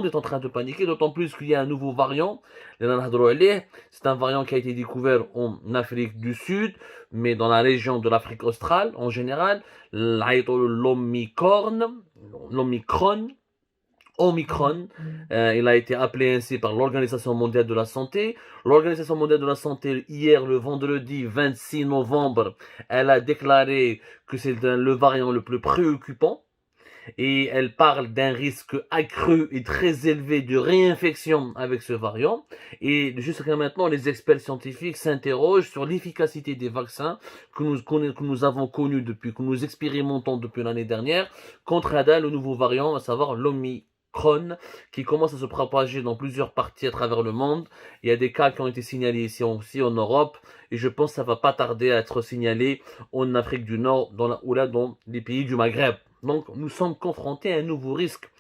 monde est en train de paniquer, d'autant plus qu'il y a un nouveau variant. C'est un variant qui a été découvert en Afrique du Sud, mais dans la région de l'Afrique australe en général. L'Omicron. Omicron, il a été appelé ainsi par l'Organisation mondiale de la santé. L'Organisation mondiale de la santé, hier, le vendredi 26 novembre, elle a déclaré que c'est le variant le plus préoccupant. Et elle parle d'un risque accru et très élevé de réinfection avec ce variant. Et jusqu'à maintenant, les experts scientifiques s'interrogent sur l'efficacité des vaccins que nous avons connus depuis, que nous expérimentons depuis l'année dernière, contre le nouveau variant, à savoir l'Omicron, qui commence à se propager dans plusieurs parties à travers le monde. Il y a des cas qui ont été signalés ici aussi en Europe, et je pense que ça va pas tarder à être signalé en Afrique du Nord, ou là dans les pays du Maghreb. Donc, nous sommes confrontés à un nouveau risque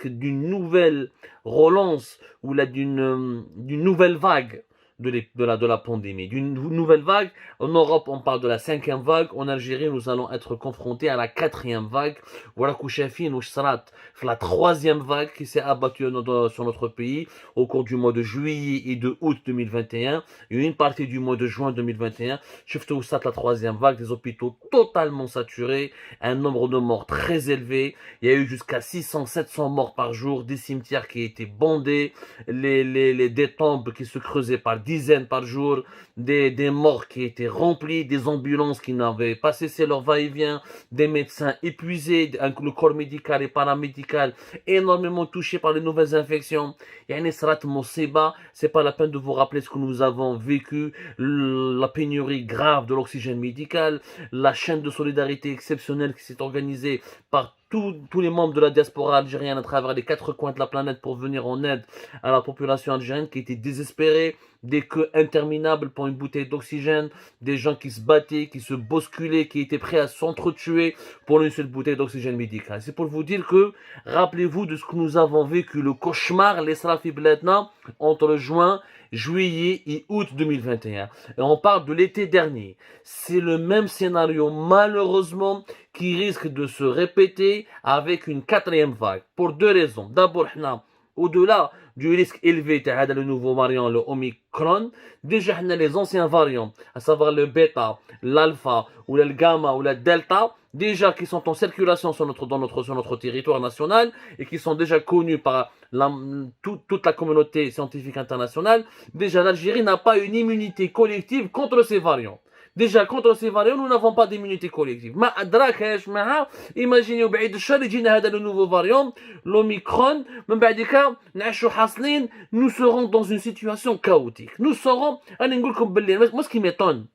d'une nouvelle relance ou d'une nouvelle vague de la pandémie, d'une nouvelle vague. En Europe, on parle de la 5e vague. En Algérie, nous allons être confrontés à la 4e vague. Voilà, Kouchafine ou Chsarat, la 3e vague qui s'est abattue sur notre pays au cours du mois de juillet et de août 2021 et une partie du mois de juin 2021. Surtout ça, la 3e vague, des hôpitaux totalement saturés, un nombre de morts très élevé. Il y a eu jusqu'à 600-700 morts par jour, des cimetières qui étaient bondés, des tombes qui se creusaient par dizaines par jour, des morts qui étaient remplis, des ambulances qui n'avaient pas cessé leur va-et-vient, des médecins épuisés, le corps médical et paramédical énormément touché par les nouvelles infections. C'est pas la peine de vous rappeler ce que nous avons vécu, la pénurie grave de l'oxygène médical, la chaîne de solidarité exceptionnelle qui s'est organisée par tous les membres de la diaspora algérienne à travers les 4 coins de la planète pour venir en aide à la population algérienne qui était désespérée, des queues interminables pour une bouteille d'oxygène, des gens qui se battaient, qui se bousculaient, qui étaient prêts à s'entretuer pour une seule bouteille d'oxygène médical. C'est pour vous dire que, rappelez-vous de ce que nous avons vécu, le cauchemar, les Salafi Bledna, entre juillet et août 2021. Et on parle de l'été dernier. C'est le même scénario, malheureusement, qui risque de se répéter avec une 4e vague. Pour 2 raisons. D'abord, au-delà du risque élevé de le nouveau variant, le Omicron, déjà les anciens variants, à savoir le bêta, l'alpha, ou le gamma, ou le delta, déjà qui sont en circulation sur notre territoire national et qui sont déjà connus par toute la communauté scientifique internationale. Déjà, l'Algérie n'a pas une immunité collective contre ces variants. Déjà, contre ces variants, nous n'avons pas d'immunité collective. Imaginez, le nouveau variant, l'Omicron, nous serons dans une situation chaotique. Nous serons, moi ce qui m'étonne,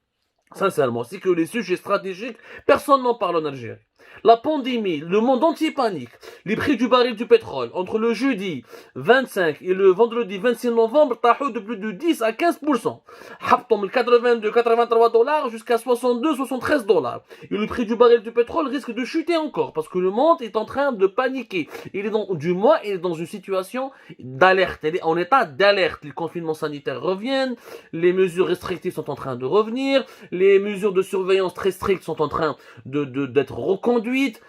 sincèrement, c'est que les sujets stratégiques, personne n'en parle en Algérie. La pandémie, le monde entier panique. Les prix du baril du pétrole, entre le jeudi 25 et le vendredi 26 novembre, tahou de plus de 10 à 15%. Haptom 82-83 dollars jusqu'à 62-73 dollars. Et le prix du baril du pétrole risque de chuter encore, parce que le monde est en train de paniquer. Il est dans une situation d'alerte. Il est en état d'alerte. Les confinements sanitaires reviennent, les mesures restrictives sont en train de revenir, les mesures de surveillance très strictes sont en train d'être reconduites.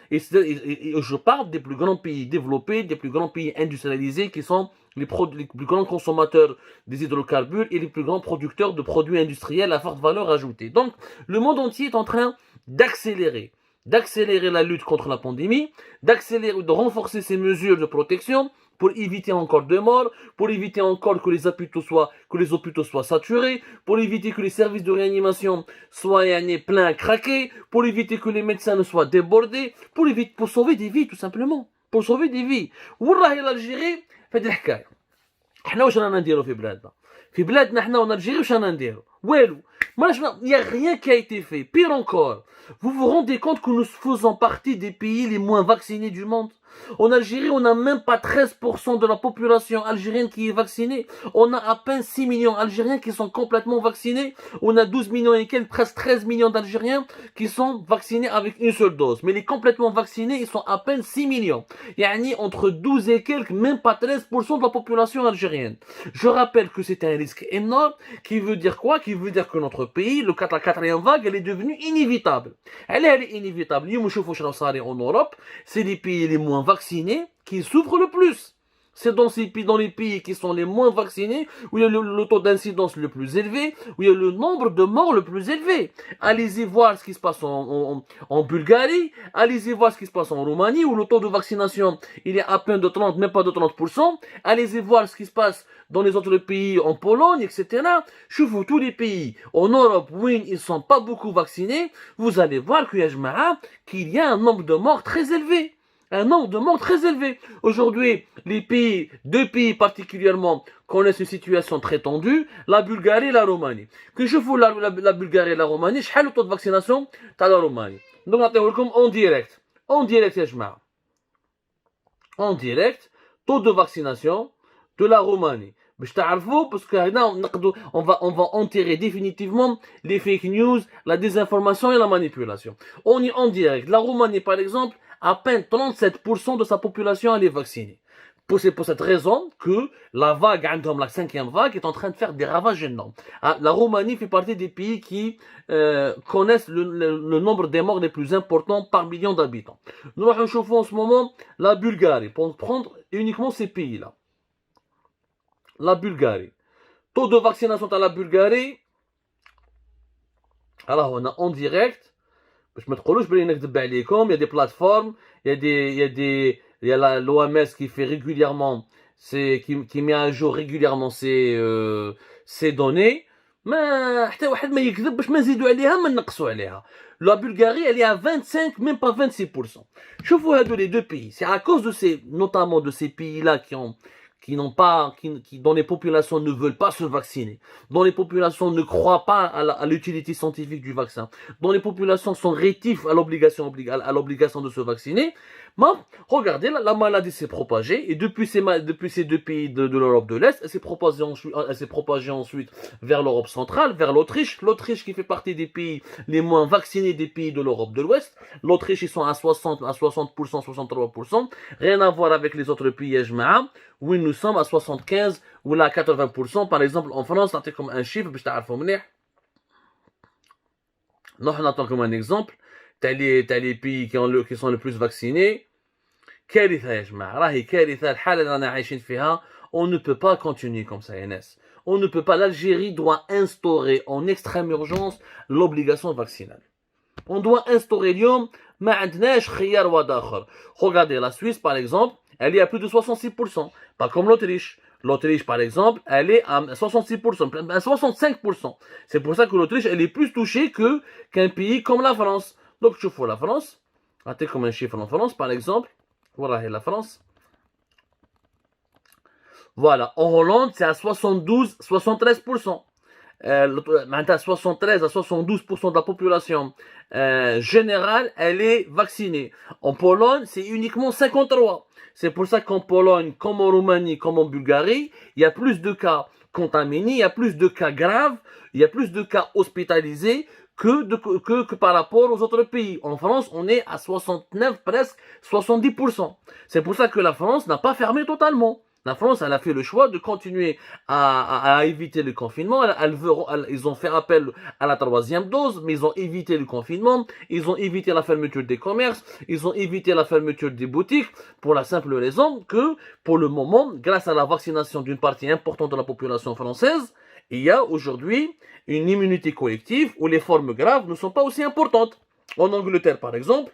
Et je parle des plus grands pays développés, des plus grands pays industrialisés qui sont les plus grands consommateurs des hydrocarbures et les plus grands producteurs de produits industriels à forte valeur ajoutée. Donc, le monde entier est en train d'accélérer la lutte contre la pandémie, de renforcer ses mesures de protection pour éviter encore de morts, pour éviter encore que les hôpitaux soient saturés, pour éviter que les services de réanimation soient pleins, craqués, pour éviter que les médecins ne soient débordés, pour sauver des vies tout simplement, pour sauver des vies. والله l'Algérie fait des حكاية. احنا واش رانا نديرو في بلادنا؟ في بلادنا احنا ونالجيري واش رانا نديرو؟ والو. Il n'y a rien qui a été fait. Pire encore, vous vous rendez compte que nous faisons partie des pays les moins vaccinés du monde? En Algérie, on n'a même pas 13% de la population algérienne qui est vaccinée. On a à peine 6 millions d'Algériens qui sont complètement vaccinés. On a 12 millions et quelques, presque 13 millions d'Algériens qui sont vaccinés avec une seule dose. Mais les complètement vaccinés, ils sont à peine 6 millions. Yani entre 12 et quelques, même pas 13% de la population algérienne. Je rappelle que c'est un risque énorme qui veut dire quoi? Qui veut dire que notre pays, la 4e vague, elle est devenue inévitable. Elle est inévitable. En Europe, c'est les pays les moins vaccinés qui souffrent le plus. C'est dans les pays qui sont les moins vaccinés où il y a le taux d'incidence le plus élevé, où il y a le nombre de morts le plus élevé. Allez-y voir ce qui se passe en Bulgarie, allez-y voir ce qui se passe en Roumanie, où le taux de vaccination, il est à peine de 30, même pas de 30%. Allez-y voir ce qui se passe dans les autres pays, en Pologne, etc. Je vous tous les pays en Europe où ils ne sont pas beaucoup vaccinés, vous allez voir qu'il y a un nombre de morts très élevé. Un nombre de morts très élevé. Aujourd'hui, deux pays particulièrement connaissent une situation très tendue, la Bulgarie et la Roumanie. Que je vous la Bulgarie et la Roumanie, je le taux de vaccination de la Roumanie. Donc, en direct. En direct, en direct, taux de vaccination de la Roumanie. باش تعرفوا parce que on va enterrer définitivement les fake news, la désinformation et la manipulation. On est en direct. La Roumanie, par exemple, à peine 37% de sa population elle est vaccinée. C'est pour cette raison que la vague, la cinquième vague, est en train de faire des ravages énormes. La Roumanie fait partie des pays qui connaissent le nombre des morts les plus importants par million d'habitants. Nous chauffons en ce moment la Bulgarie, pour prendre uniquement ces pays-là. La Bulgarie. Taux de vaccination à la Bulgarie. Alors, on a en direct. Je me trouve, il y a des plateformes, il y a l'OMS qui fait régulièrement, qui met à jour régulièrement ces données. ما حتى واحد ما يكذب باش ما نزيدوا عليها ما نقصوا عليها. La Bulgarie, elle est à 25, même pas 26%. شوفوا هادو les deux pays. C'est à cause de notamment de ces pays-là dont les populations ne veulent pas se vacciner, dont les populations ne croient pas à l'utilité scientifique du vaccin, dont les populations sont rétives à l'obligation de se vacciner. Mais regardez, la maladie s'est propagée et depuis ces deux pays de l'Europe de l'Est, elle s'est propagée ensuite vers l'Europe centrale, vers l'Autriche qui fait partie des pays les moins vaccinés des pays de l'Europe de l'Ouest. L'Autriche, ils sont à 60%, 63%, rien à voir avec les autres pays où nous sommes à 75 ou à 80%. Par exemple, en France, c'est comme un chiffre, nous attendons comme un exemple. T'as les pays qui sont le plus vaccinés. On ne peut pas continuer comme ça, Enes. On ne peut pas. L'Algérie doit instaurer en extrême urgence l'obligation vaccinale. On doit instaurer l'homme. Regardez, la Suisse, par exemple, elle est à plus de 66%. Pas comme l'Autriche. L'Autriche, par exemple, elle est à 66%, à 65%. C'est pour ça que l'Autriche, elle est plus touchée qu'un pays comme la France. Donc, je fais la France. Attends comme un chiffre en France, par exemple. Voilà, la France. Voilà. En Hollande, c'est à 73%. 73 à 72% de la population générale, elle est vaccinée. En Pologne, c'est uniquement 53. C'est pour ça qu'en Pologne, comme en Roumanie, comme en Bulgarie, il y a plus de cas contaminés, il y a plus de cas graves, il y a plus de cas hospitalisés que par rapport aux autres pays. En France, on est à 69, presque 70%. C'est pour ça que la France n'a pas fermé totalement. La France, elle a fait le choix de continuer à éviter le confinement. Ils ont fait appel à la troisième dose, mais ils ont évité le confinement. Ils ont évité la fermeture des commerces. Ils ont évité la fermeture des boutiques pour la simple raison que, pour le moment, grâce à la vaccination d'une partie importante de la population française, il y a aujourd'hui une immunité collective où les formes graves ne sont pas aussi importantes. En Angleterre, par exemple,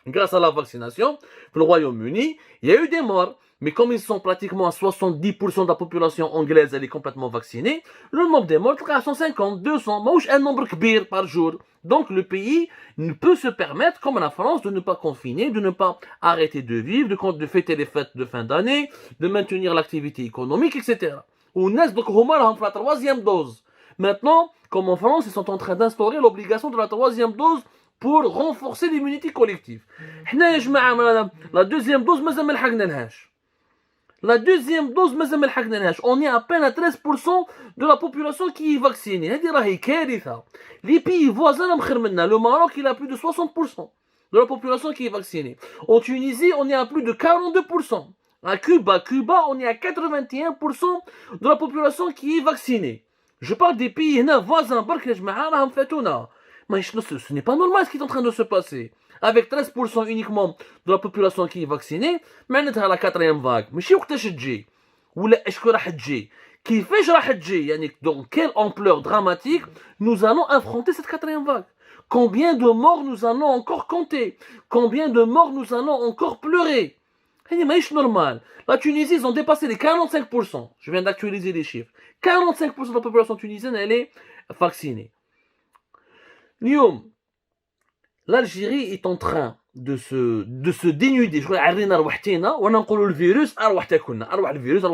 grâce à la vaccination, le Royaume-Uni, il y a eu des morts. Mais comme ils sont pratiquement à 70% de la population anglaise, elle est complètement vaccinée, le nombre des morts est à 150, 200, un nombre kbir par jour. Donc le pays ne peut se permettre, comme la France, de ne pas confiner, de ne pas arrêter de vivre, de fêter les fêtes de fin d'année, de maintenir l'activité économique, etc. On est donc la troisième dose. Maintenant, comme en France, ils sont en train d'instaurer l'obligation de la troisième dose pour renforcer l'immunité collective. La deuxième dose, la deuxième dose, on est à peine à 13% de la population qui est vaccinée. Les pays voisins, le Maroc, il a plus de 60% de la population qui est vaccinée. En Tunisie, on est à plus de 42%. À Cuba, on est à 81% de la population qui est vaccinée. Je parle des pays voisins, Mais ce n'est pas normal ce qui est en train de se passer. Avec 13% uniquement de la population qui est vaccinée, معناتها la quatrième vague. ماشي وقتاش تجي ولا اشكو راح تجي كيفاش راح تجي يعني dans quelle ampleur dramatique nous allons affronter cette quatrième vague. Combien de morts nous allons encore compter? Combien de morts nous allons encore pleurer? C'est normal. La Tunisie, ils ont dépassé les 45%. Je viens d'actualiser les chiffres. 45% de la population tunisienne, elle est vaccinée. L'Algérie est en train de se dénuder. Je crois que le virus, le virus,